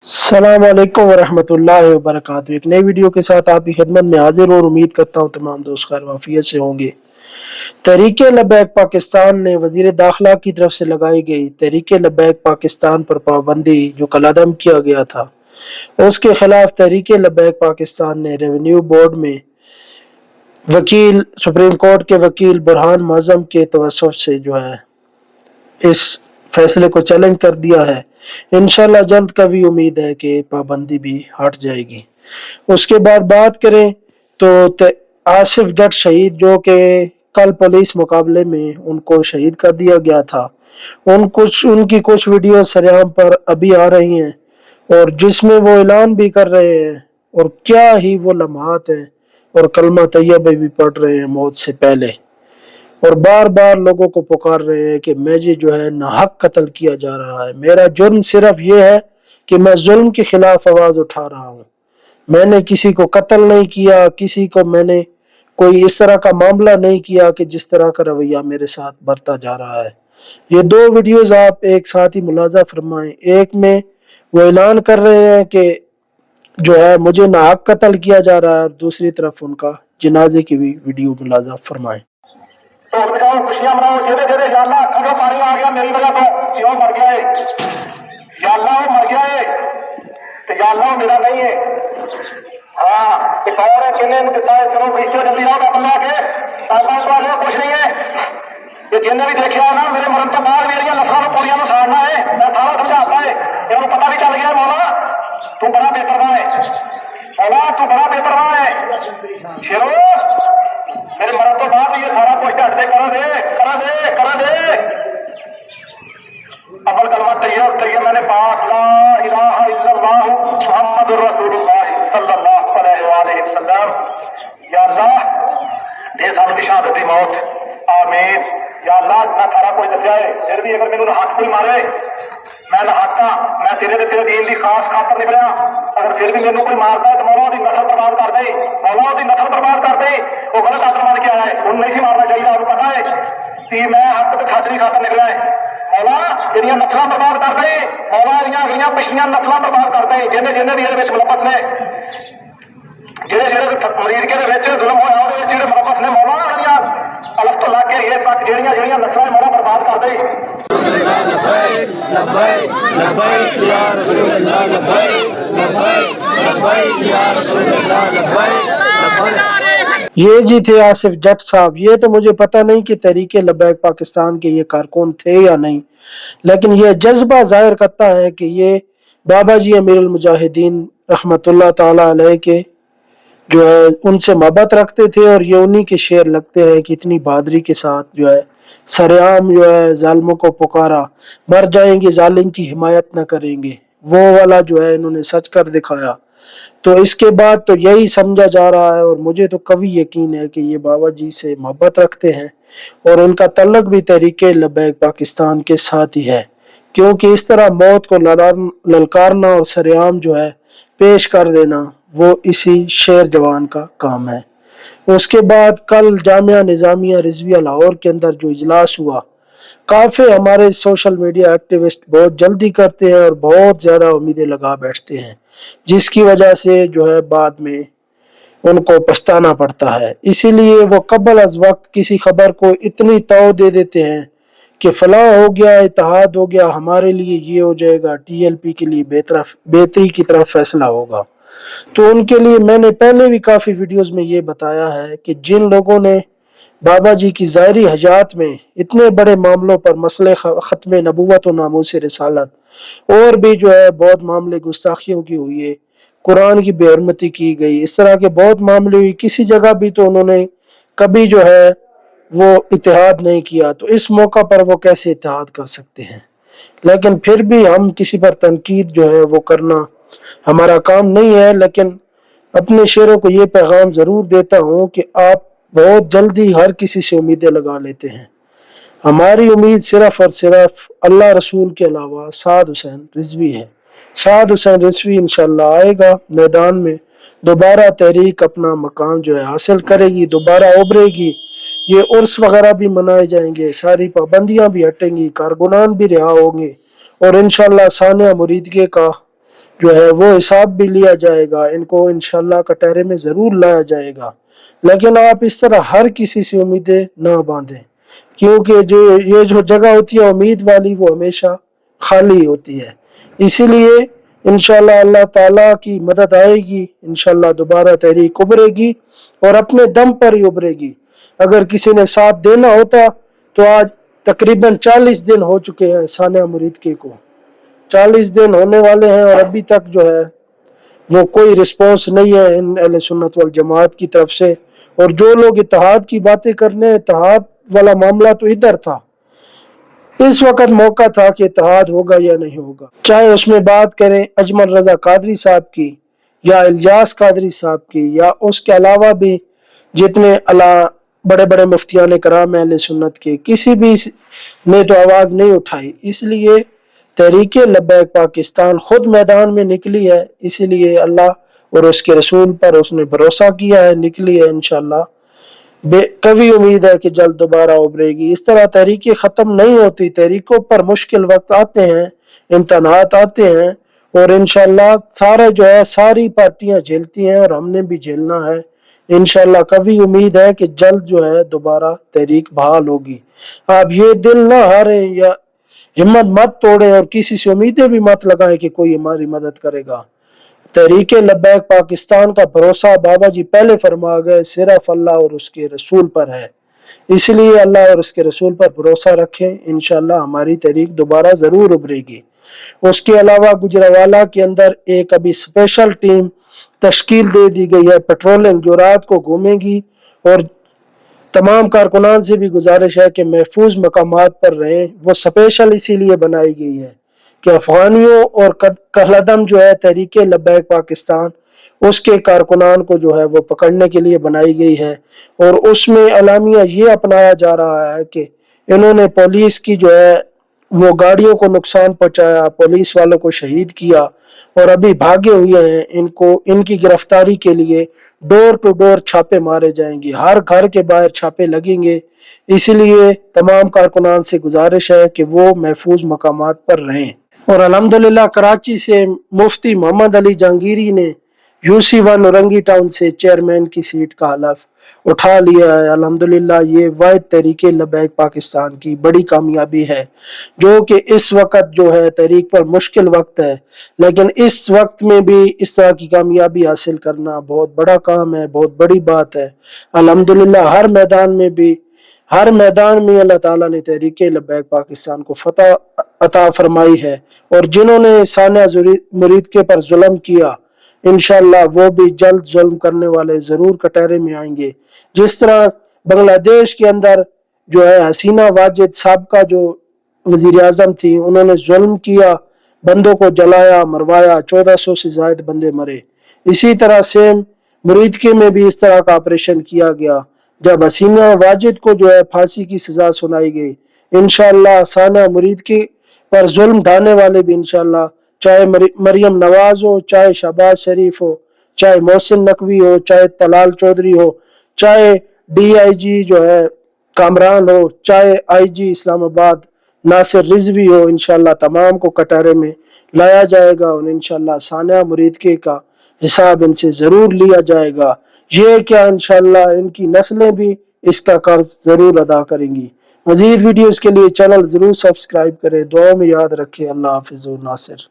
अस्सलाम वालेकुम वरहमतुल्लाहि वबरकातुहू। एक नई वीडियो के साथ आपकी खिदमत में हाजिर और उम्मीद करता हूँ तमाम दोस्त खैर वाफियत से होंगे। तहरीक लब्बैक पाकिस्तान ने वजीर दाखिला की तरफ से लगाई गई तहरीक लब्बैक पाकिस्तान पर पाबंदी जो कलअदम किया गया था, उसके खिलाफ तहरीक लब्बैक पाकिस्तान ने रेवेन्यू बोर्ड में वकील सुप्रीम कोर्ट के वकील बुरहान मुअज़्ज़म के तवस्सुत से इस फैसले को चैलेंज कर दिया है। इंशाल्लाह जल्द कभी उम्मीद है कि पाबंदी भी हट जाएगी। उसके बाद बात करें तो आसिफ जट शहीद जो कि कल पुलिस मुकाबले में उनको शहीद कर दिया गया था, उनकी कुछ वीडियो सरेआम पर अभी आ रही हैं और जिसमें वो ऐलान भी कर रहे हैं और क्या ही वो लम्हात हैं और कलमा तैयबा भी पढ़ रहे हैं मौत से पहले और बार बार लोगों को पुकार रहे हैं कि मुझे नाहक कत्ल किया जा रहा है। मेरा जुर्म सिर्फ ये है कि मैं जुल्म के खिलाफ आवाज उठा रहा हूँ। मैंने किसी को कत्ल नहीं किया, किसी को मैंने कोई इस तरह का मामला नहीं किया कि जिस तरह का रवैया मेरे साथ बरता जा रहा है। ये दो वीडियोस आप एक साथ ही मुलाजा फरमाएं। एक में वो ऐलान कर रहे हैं कि मुझे नाहक कत्ल किया जा रहा है और दूसरी तरफ उनका जनाजे की भी वीडियो मुलाजा फरमाएं। ढोल बजाओ, खुशियां मनाओ, जेदे जेदे या अल्लाह अखों चों पानी आ गया मेरी वजह तो क्यों मर गया है, या अल्लाह वो मर गया है तो या अल्लाह मेरा नहीं है। हाँ एक और है किले में दिता है, चलो इससे जल्दी आओ मैं बंदा के पास कुछ नहीं है। ये जिन्हें भी देखा है ना मेरे मरण तो बाद मेरिया नस्लों में पूरियां साड़ना है, मैं सारा समझाता है, इन्होंने पता भी चल गया मौला तू बड़ा बेपरवाह है, मौला तू बड़ा बेपरवाह है शेरो, मेरे मरण तो बाद ये सारा कुछ झट से करा दे। अमल कलमा तैयब मैंने पाक ला इलाहा इल्लल्लाह मुहम्मदुर रसूलुल्लाह सल्लल्लाहु अलैहि वसल्लम। या अल्लाह दे सानू दी शहादत दी मौत, आमीन। या अल्लाह मैं सारा कुछ दस्या है, फिर भी अगर मैनू हक कोई मारे मैं नहाका, मैं तेरे दीन की खास खातर निकलिया, अगर फिर भी मैनू कोई मारता है तो मौला की नस्ल बर्बाद कर दे, मौला की नस्ल बर्बाद कर दे। वो गलत आदर बन के आया है, उन्हें नहीं मारना चाहिए, आपको पता है कि मैं हक तो सच की खातर निकला है। मौला तेरिया नस्ल बर्बाद कर दे, मौला अगलियां पिछलियां नस्ल बर्बाद कर दे, जिन्हें भी ये मुलबस ने मरीज के जुल्म होया मुलबस ने, मौला अगलियां अलग तो लाके ये तक जड़ियां नस्ल मौला बर्बाद कर दे। ये जी थे आसिफ जट साहब। ये तो मुझे पता नहीं कि तहरीक लब्बैक पाकिस्तान के ये कारकुन थे या नहीं, लेकिन ये जज्बा जाहिर करता है कि ये बाबा जी अमीरुल मुजाहिदीन रहमतुल्लाह ताला अलैह के उनसे मोहब्बत रखते थे और ये उन्हीं के शेर लगते हैं कि इतनी बहादुरी के साथ सरेआम जालिमों को पुकारा, मर जाएंगे जालिम की हिमायत न करेंगे, वो वाला इन्होंने सच कर दिखाया। तो इसके बाद तो यही समझा जा रहा है और मुझे तो कभी यकीन है कि ये बाबा जी से मोहब्बत रखते हैं और उनका तल्लुक भी तहरीक लब्बैक पाकिस्तान के साथ ही है, क्योंकि इस तरह मौत को ललकारना और सरेआम पेश कर देना वो इसी शेर जवान का काम है। उसके बाद कल जामिया निजामिया रिजविया लाहौर के अंदर जो इजलास हुआ, काफी हमारे सोशल मीडिया एक्टिविस्ट बहुत जल्दी करते हैं और बहुत ज्यादा उम्मीदें लगा बैठते हैं, जिसकी वजह से बाद में उनको पछताना पड़ता है। इसीलिए वो कबल अज वक्त किसी खबर को इतनी तव दे देते हैं कि फलां हो गया, इत्तेहाद हो गया, हमारे लिए ये हो जाएगा, टीएलपी के लिए बेहतरी की तरफ फैसला होगा। तो उनके लिए मैंने पहले भी काफी वीडियोस में ये बताया है कि जिन लोगों ने बाबा जी की ज़ाहिरी हयात में इतने बड़े मामलों पर मसले ख़त्म नबूवत और नामूस रिसालत और भी बहुत मामले गुस्ताखियों की हुई है, कुरान की बेहरमती की गई, इस तरह के बहुत मामले हुई, किसी जगह भी तो उन्होंने कभी वो इत्तेहाद नहीं किया। तो इस मौका पर वो कैसे इत्तेहाद कर सकते हैं? लेकिन फिर भी हम किसी पर तनकीद वो करना हमारा काम नहीं है, लेकिन अपने शेरों को ये पैगाम जरूर देता हूँ कि आप बहुत जल्दी हर किसी से उम्मीदें लगा लेते हैं। हमारी उम्मीद सिर्फ और सिर्फ अल्लाह रसूल के अलावा साद हुसैन रिजवी है। साद हुसैन रिजवी इंशाल्लाह आएगा मैदान में, दोबारा तहरीक अपना मकाम हासिल करेगी, दोबारा उभरेगी, ये उर्स वगैरह भी मनाए जाएंगे, सारी पाबंदियां भी हटेंगी, कारकुनान भी रिहा होंगे और इंशाल्लाह सानिया मुरीदगे का جو ہے وہ حساب بھی لیا جائے گا، ان کو انشاءاللہ کٹہرے میں ضرور لایا جائے گا۔ لیکن آپ اس طرح ہر کسی سے امیدیں نہ باندھیں، کیونکہ یہ جو جگہ ہوتی ہے امید والی وہ ہمیشہ خالی ہوتی ہے۔ اسی لیے انشاءاللہ اللہ تعالیٰ کی مدد آئے گی، انشاءاللہ دوبارہ تحریک ابھرے گی اور اپنے دم پر ہی ابھرے گی۔ اگر کسی نے ساتھ دینا ہوتا تو آج تقریباً 40 دن ہو چکے ہیں ثانیہ مرید کو، 40 دن ہونے والے ہیں اور ابھی تک جو ہے وہ کوئی رسپانس نہیں ہے ان اہل سنت والجماعت کی طرف سے۔ اور جو لوگ اتحاد کی باتیں کرنے، اتحاد والا معاملہ تو ادھر تھا، اس وقت موقع تھا کہ اتحاد ہوگا یا نہیں ہوگا، چاہے اس میں بات کریں اجمل رضا قادری صاحب کی یا الیاس قادری صاحب کی یا اس کے علاوہ بھی جتنے بڑے بڑے مفتیان کرام اہل سنت کے، کسی بھی نے تو آواز نہیں اٹھائی۔ اس لیے تحریک لبیک پاکستان خود میدان میں نکلی ہے، اسی لیے اللہ اور اس کے رسول پر اس نے بھروسہ کیا ہے، نکلی ہے انشاءاللہ۔ کبھی امید ہے کہ جلد دوبارہ ابھرے گی۔ اس طرح تحریکیں ختم نہیں ہوتی، تحریکوں پر مشکل وقت آتے ہیں، امتحانات آتے ہیں، اور انشاءاللہ ساری پارٹیاں جھیلتی ہیں اور ہم نے بھی جھیلنا ہے انشاءاللہ۔ کبھی امید ہے کہ جلد جو ہے دوبارہ تحریک بحال ہوگی۔ آپ یہ دل نہ ہاریں یا ہمت مت توڑیں اور کسی سے امیدیں بھی مت لگائیں کہ کوئی ہماری مدد کرے گا۔ تحریک لبیک پاکستان کا بھروسہ بابا جی پہلے فرما گئے صرف اللہ اور اس کے رسول پر ہے، اس لیے اللہ اور اس کے رسول پر بھروسہ رکھیں، انشاءاللہ ہماری تحریک دوبارہ ضرور ابھرے گی۔ اس کے علاوہ گجرانوالہ کے اندر ایک ابھی اسپیشل ٹیم تشکیل دے دی گئی ہے پیٹرولنگ، جو رات کو گھومے گی، اور تمام کارکنان سے بھی گزارش ہے کہ محفوظ مقامات پر رہیں۔ وہ اسپیشل اسی لیے بنائی گئی ہے کہ افغانیوں اور کالعدم جو ہے تحریک لبیک پاکستان، اس کے کارکنان کو جو ہے وہ پکڑنے کے لیے بنائی گئی ہے، اور اس میں اعلامیہ یہ اپنایا جا رہا ہے کہ انہوں نے پولیس کی جو ہے وہ گاڑیوں کو نقصان پہنچایا، پولیس والوں کو شہید کیا، اور ابھی بھاگے ہوئے ہیں۔ ان کی گرفتاری کے لیے ڈور ٹو ڈور چھاپے مارے جائیں گے، ہر گھر کے باہر چھاپے لگیں گے۔ اس لیے تمام کارکنان سے گزارش ہے کہ وہ محفوظ مقامات پر رہیں۔ اور الحمدللہ کراچی سے مفتی محمد علی جہانگیری نے UC1 اورنگی ٹاؤن سے چیئرمین کی سیٹ کا حلف اٹھا لیا ہے۔ الحمدللہ یہ واحد تحریک لبیک پاکستان کی بڑی کامیابی ہے، جو کہ اس وقت جو ہے تحریک پر مشکل وقت ہے، لیکن اس وقت میں بھی اس طرح کی کامیابی حاصل کرنا بہت بڑا کام ہے، بہت بڑی بات ہے۔ الحمدللہ ہر میدان میں اللہ تعالیٰ نے تحریک لبیک پاکستان کو فتح عطا فرمائی ہے، اور جنہوں نے ثانیہ مرید کے پر ظلم کیا انشاءاللہ وہ بھی جلد ظلم کرنے والے ضرور کٹہرے میں آئیں گے۔ جس طرح بنگلہ دیش کے اندر جو ہے حسینہ واجد سابقہ جو وزیر اعظم تھی، انہوں نے ظلم کیا، بندوں کو جلایا، مروایا، 1400 سے زائد بندے مرے۔ اسی طرح سیم مرید کے میں بھی اس طرح کا آپریشن کیا گیا، جب حسینہ واجد کو جو ہے پھانسی کی سزا سنائی گئی۔ انشاءاللہ ثانیہ مرید کے پر ظلم ڈھانے والے بھی انشاءاللہ، چاہے مریم نواز ہو، چاہے شہباز شریف ہو، چاہے محسن نقوی ہو، چاہے طلال چودھری ہو، چاہے DIG جو ہے کامران ہو، چاہے IG اسلام آباد ناصر رضوی ہو، انشاءاللہ تمام کو کٹہرے میں لایا جائے گا، اور انشاءاللہ ثانیہ مرید کا حساب ان سے ضرور لیا جائے گا۔ یہ کیا انشاءاللہ ان کی نسلیں بھی اس کا قرض ضرور ادا کریں گی۔ مزید ویڈیوز کے لیے چینل ضرور سبسکرائب کریں، دعاؤں میں یاد رکھیں۔ اللہ حافظ و ناصر۔